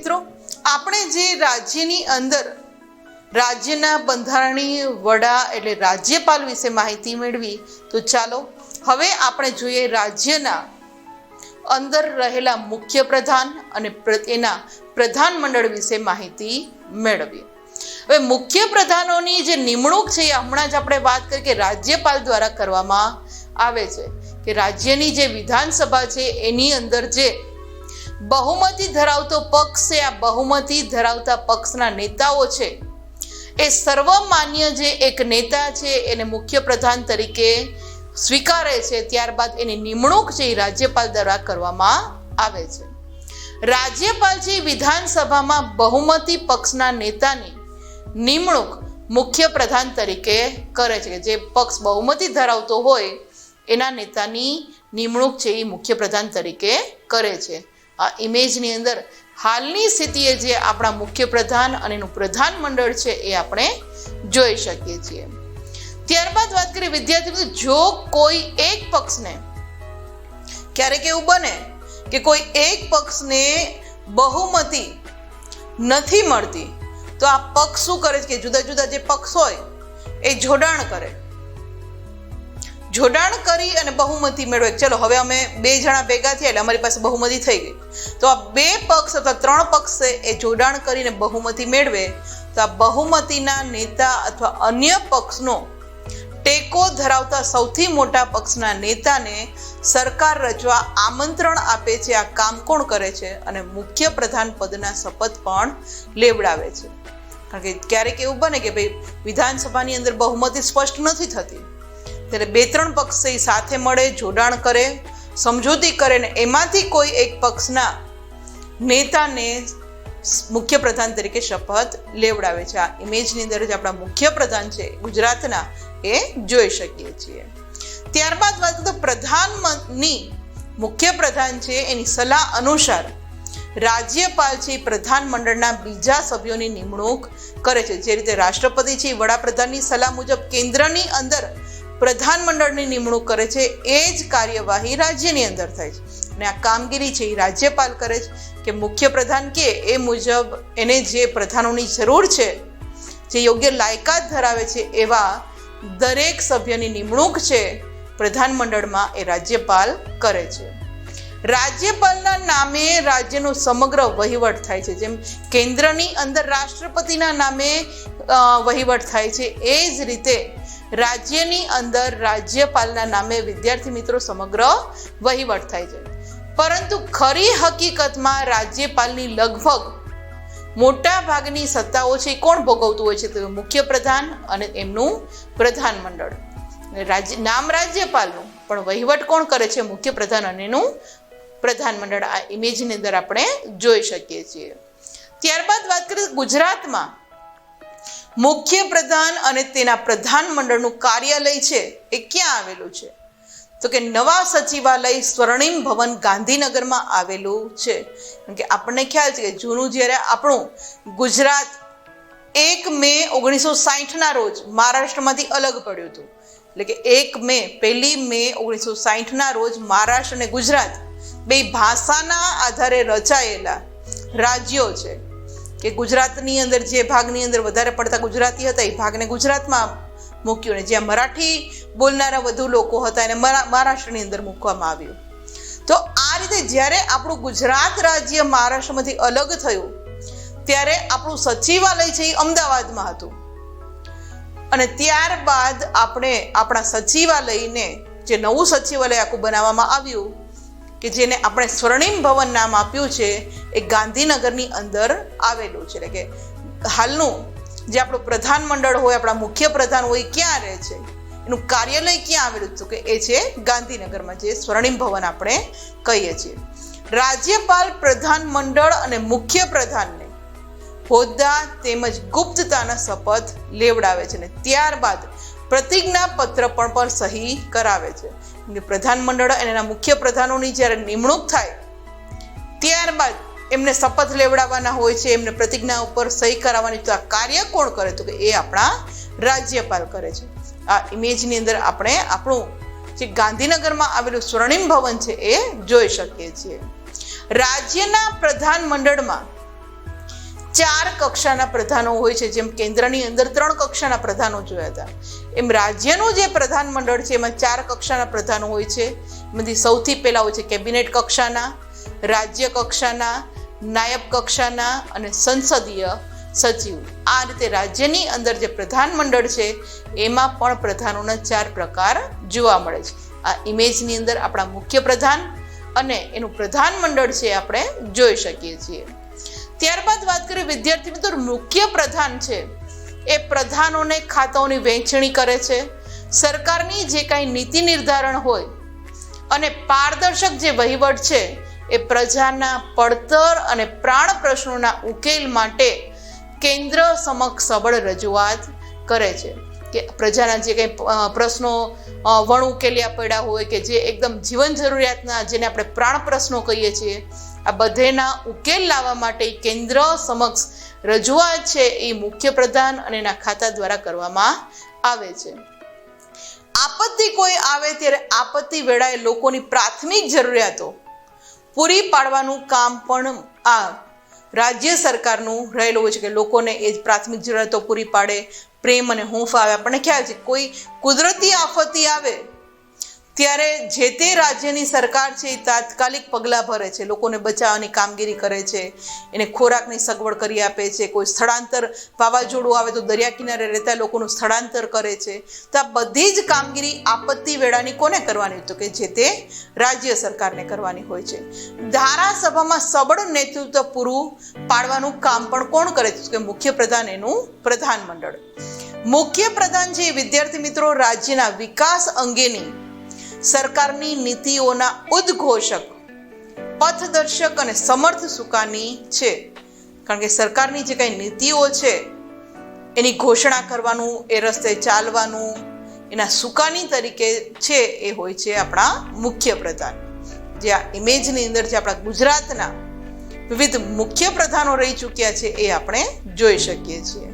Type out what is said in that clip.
મિત્રો, આપણે જે રાજ્યની અંદર રાજ્યના બંધારણીય વડા એટલે રાજ્યપાલ વિશે માહિતી મેળવી, તો ચાલો હવે આપણે જોઈએ રાજ્યના અંદર રહેલા મુખ્ય પ્રધાન અને એના પ્રધાનમંડળ વિશે માહિતી મેળવીએ. હવે મુખ્ય પ્રધાનોની જે નિમણૂક છે એ હમણાં જ આપણે વાત કરી કે રાજ્યપાલ દ્વારા કરવામાં આવે છે, કે રાજ્યની જે વિધાનસભા છે એની અંદર જે બહુમતી ધરાવતો પક્ષ છે, આ બહુમતી ધરાવતા પક્ષના નેતાઓ છે એ સર્વમાન્ય જે એક નેતા છે એને મુખ્ય પ્રધાન તરીકે સ્વીકારે છે. ત્યારબાદ એની નિમણૂક છે એ રાજ્યપાલ દ્વારા કરવામાં આવે છે. રાજ્યપાલ છે વિધાનસભામાં બહુમતી પક્ષના નેતાની નિમણૂક મુખ્ય પ્રધાન તરીકે કરે છે. જે પક્ષ બહુમતી ધરાવતો હોય એના નેતાની નિમણૂક છે એ મુખ્ય પ્રધાન તરીકે કરે છે. આ ઇમેજની અંદર હાલની સ્થિતિએ જે આપણા મુખ્ય પ્રધાન અને એનું પ્રધાનમંડળ છે એ આપણે જોઈ શકીએ છીએ. ત્યારબાદ વાત કરીએ વિદ્યાર્થી મિત્રો, જો કોઈ એક પક્ષને ક્યારેક એવું બને કે કોઈ એક પક્ષને બહુમતી નથી મળતી, તો આ પક્ષ શું કરે છે કે જુદા જુદા જે પક્ષ હોય એ જોડાણ કરે, જોડાણ કરી અને બહુમતી મેળવે. ચલો હવે અમે 2 જણા ભેગા થયા એટલે અમારી પાસે બહુમતી થઈ ગઈ, તો આ 2 પક્ષ અથવા 3 પક્ષ છે એ જોડાણ કરીને બહુમતી મેળવે, તો આ બહુમતીના નેતા અથવા અન્ય પક્ષનો ટેકો ધરાવતા સૌથી મોટા પક્ષના નેતાને સરકાર રચવા આમંત્રણ આપે છે. આ કામ કોણ કરે છે? અને મુખ્ય પ્રધાન પદના શપથ પણ લેવડાવે છે. કારણ કે ક્યારેક એવું બને કે ભાઈ વિધાનસભાની અંદર બહુમતી સ્પષ્ટ નથી થતી, ત્યારે 2-3 પક્ષ એ સાથે મળે, જોડાણ કરે, સમજૂતી કરે ને એમાંથી કોઈ એક પક્ષના નેતાને મુખ્ય પ્રધાન તરીકે શપથ લેવડાવે છે. આ ઇમેજની અંદર જ આપણા મુખ્ય પ્રધાન છે ગુજરાતના એ જોઈ શકીએ છીએ. ત્યારબાદ વાત કરીએ તો પ્રધાનમંત્રી મુખ્ય પ્રધાન છે એની સલાહ અનુસાર રાજ્યપાલ છે પ્રધાનમંડળના બીજા સભ્યોની નિમણૂક કરે છે. જે રીતે રાષ્ટ્રપતિ છે વડાપ્રધાનની સલાહ મુજબ કેન્દ્રની અંદર પ્રધાનમંડળની નિમણૂક કરે છે, એ જ કાર્યવાહી રાજ્યની અંદર થાય છે. અને આ કામગીરી છે એ રાજ્યપાલ કરે છે કે મુખ્ય પ્રધાન કે એ મુજબ એને જે પ્રધાનોની જરૂર છે, જે યોગ્ય લાયકાત ધરાવે છે એવા દરેક સભ્યની નિમણૂક છે પ્રધાનમંડળમાં એ રાજ્યપાલ કરે છે. રાજ્યપાલના નામે રાજ્યનો સમગ્ર વહીવટ થાય છે. જેમ કેન્દ્રની અંદર રાષ્ટ્રપતિના નામે વહીવટ થાય છે, એ જ રીતે રાજ્યની અંદર રાજ્યપાલના નામે વિદ્યાર્થી મિત્રો સમગ્ર વહીવટ થાય છે. પરંતુ ખરી હકીકતમાં રાજ્યપાલની લગભગ મોટા ભાગની સત્તાઓ છે કોણ ભોગવતું હોય છે? તો મુખ્ય પ્રધાન અને એમનું પ્રધાનમંડળ. નામ રાજ્યપાલનું પણ વહીવટ કોણ કરે છે? મુખ્ય પ્રધાન અને એનું પ્રધાનમંડળ. આ ઇમેજની અંદર આપણે જોઈ શકીએ છીએ. ત્યારબાદ વાત કરીએ ગુજરાતમાં મુખ્ય પ્રધાન અને તેના પ્રધાનમંડળનું કાર્યાલય છે એ ક્યાં આવેલું છે? તો કે નવા સચિવાલય સ્વર્ણિમ ભવન ગાંધીનગરમાં આવેલું છે. કારણ કે આપણને ખ્યાલ છે કે જૂનું જ્યારે આપણું ગુજરાત 1 મે 1960ના રોજ મહારાષ્ટ્રમાંથી અલગ પડ્યું હતું. એટલે કે 1 મે 1960ના રોજ મહારાષ્ટ્ર અને ગુજરાત 2 ભાષાના આધારે રચાયેલા રાજ્યો છે. કે ગુજરાતની અંદર જે ભાગની અંદર વધારે પડતા ગુજરાતી હતા એ ભાગને ગુજરાતમાં મૂક્યું, ને જ્યાં મરાઠી બોલનારા વધુ લોકો હતા એને મહારાષ્ટ્રની અંદર મૂકવામાં આવ્યું. તો આ રીતે જ્યારે આપણું ગુજરાત રાજ્ય મહારાષ્ટ્રમાંથી અલગ થયું ત્યારે આપણું સચિવાલય છે એ અમદાવાદમાં હતું. અને ત્યારબાદ આપણે આપણા સચિવાલયને જે નવું સચિવાલય આખું બનાવવામાં આવ્યું કે જેને આપણે સ્વર્ણિમ ભવન નામ આપ્યું છે, એ ગાંધીનગરની અંદર આવેલું છે. એટલે કે હાલનું જે આપણું પ્રધાનમંડળ હોય, આપણા મુખ્ય પ્રધાન હોય, ક્યાં રહે છે, એનું કાર્યાલય ક્યાં આવેલું છે? કે એ છે ગાંધીનગરમાં, જે સ્વર્ણિમ ભવન આપણે કહીએ છીએ. રાજ્યપાલ પ્રધાનમંડળ અને મુખ્ય પ્રધાનને હોદ્દા તેમજ ગુપ્તતાના શપથ લેવડાવે છે, અને ત્યારબાદ પ્રતિજ્ઞા પત્ર પર સહી કરાવે છે. પ્રધાનમંડળ અને એના મુખ્ય પ્રધાનોની જ્યારે નિમણૂક થાય ત્યારબાદ એમને શપથ લેવડાવવાના હોય છે, એમને પ્રતિજ્ઞા ઉપર સહી કરાવવાની. તો આ કાર્ય કોણ કરે? તો કે એ આપણા રાજ્યપાલ કરે છે. આ ઇમેજની અંદર આપણે આપણું જે ગાંધીનગરમાં આવેલું સ્વર્ણિમ ભવન છે એ જોઈ શકીએ છીએ. રાજ્યના પ્રધાનમંડળમાં 4 કક્ષાના પ્રધાનો હોય છે. જેમ કેન્દ્રની અંદર 3 કક્ષાના પ્રધાનો જોયા હતા, એમ રાજ્યનું જે પ્રધાન મંડળ છે એમાં 4 કક્ષાના પ્રધાનો હોય છે. એમાંથી સૌથી પહેલા હોય છે કેબિનેટ કક્ષાના, રાજ્ય કક્ષાના, નાયબ કક્ષાના અને સંસદીય સચિવ. આ રીતે રાજ્યની અંદર જે પ્રધાન મંડળ છે એમાં પણ પ્રધાનોના 4 પ્રકાર જોવા મળે છે. આ ઇમેજની અંદર આપણા મુખ્ય પ્રધાન અને એનું પ્રધાન મંડળ છે આપણે જોઈ શકીએ છીએ. ત્યારબાદ વાત કરીએ વિદ્યાર્થી મિત્રો, મુખ્ય પ્રધાન છે એ પ્રધાનોને ખાતાઓની વહેંચણી કરે છે, સરકારની જે કાંઈ નીતિ નિર્ધારણ હોય અને પારદર્શક જે વહીવટ છે એ પ્રજાના પડતર અને પ્રાણ પ્રશ્નોના ઉકેલ માટે કેન્દ્ર સમક્ષ સબળ રજૂઆત કરે છે. કે પ્રજાના જે કંઈ પ્રશ્નો વણ ઉકેલ્યા પડ્યા હોય કે જે એકદમ જીવન જરૂરિયાતના, જેને આપણે પ્રાણ પ્રશ્નો કહીએ છીએ, આ બધેના ઉકેલ લાવવા માટે કેન્દ્ર સમક્ષ રજૂઆત છે એ મુખ્ય પ્રધાન અને એના ખાતા દ્વારા કરવામાં આવે છે. આપત્તિ કોઈ આવે ત્યારે આપત્તિ વેળાએ લોકોની પ્રાથમિક જરૂરિયાતો પૂરી પાડવાનું કામ પણ આ રાજ્ય સરકારનું રહેલું હોય છે, કે લોકોને એ જ પ્રાથમિક જરૂરિયાતો પૂરી પાડે, પ્રેમ અને હૂંફ આવે. આપણને ખ્યાલ છે કોઈ કુદરતી આફતી આવે ત્યારે જે તે રાજ્યની સરકાર છે એ તાત્કાલિક પગલાં ભરે છે, લોકોને બચાવવાની કામગીરી કરે છે, એને ખોરાકની સગવડ કરી આપે છે. કોઈ સ્થળાંતર, વાવાઝોડું આવે તો દરિયા કિનારે રહેતા લોકોનું સ્થળાંતર કરે છે. તો આ બધી જ કામગીરી આપત્તિ વેળાની કોને કરવાની હોય? તો કે જે તે રાજ્ય સરકારને કરવાની હોય છે. ધારાસભામાં સબળ નેતૃત્વ પૂરું પાડવાનું કામ પણ કોણ કરે છે? કે મુખ્ય પ્રધાન, એનું પ્રધાન મંડળ. મુખ્ય પ્રધાન છે વિદ્યાર્થી મિત્રો રાજ્યના વિકાસ અંગેની સરકારની નીતિઓના ઉદ્ઘોષક, પથદર્શક અને સમર્થ સુકાની છે. કારણ કે સરકારની જે કંઈ નીતિઓ છે એની ઘોષણા કરવાનું, એ રસ્તે ચાલવાનું, એના સુકાની તરીકે છે એ હોય છે આપણા મુખ્ય પ્રધાન. જે આ ઇમેજની અંદર જે આપણા ગુજરાતના વિવિધ મુખ્ય પ્રધાનો રહી ચૂક્યા છે એ આપણે જોઈ શકીએ છીએ.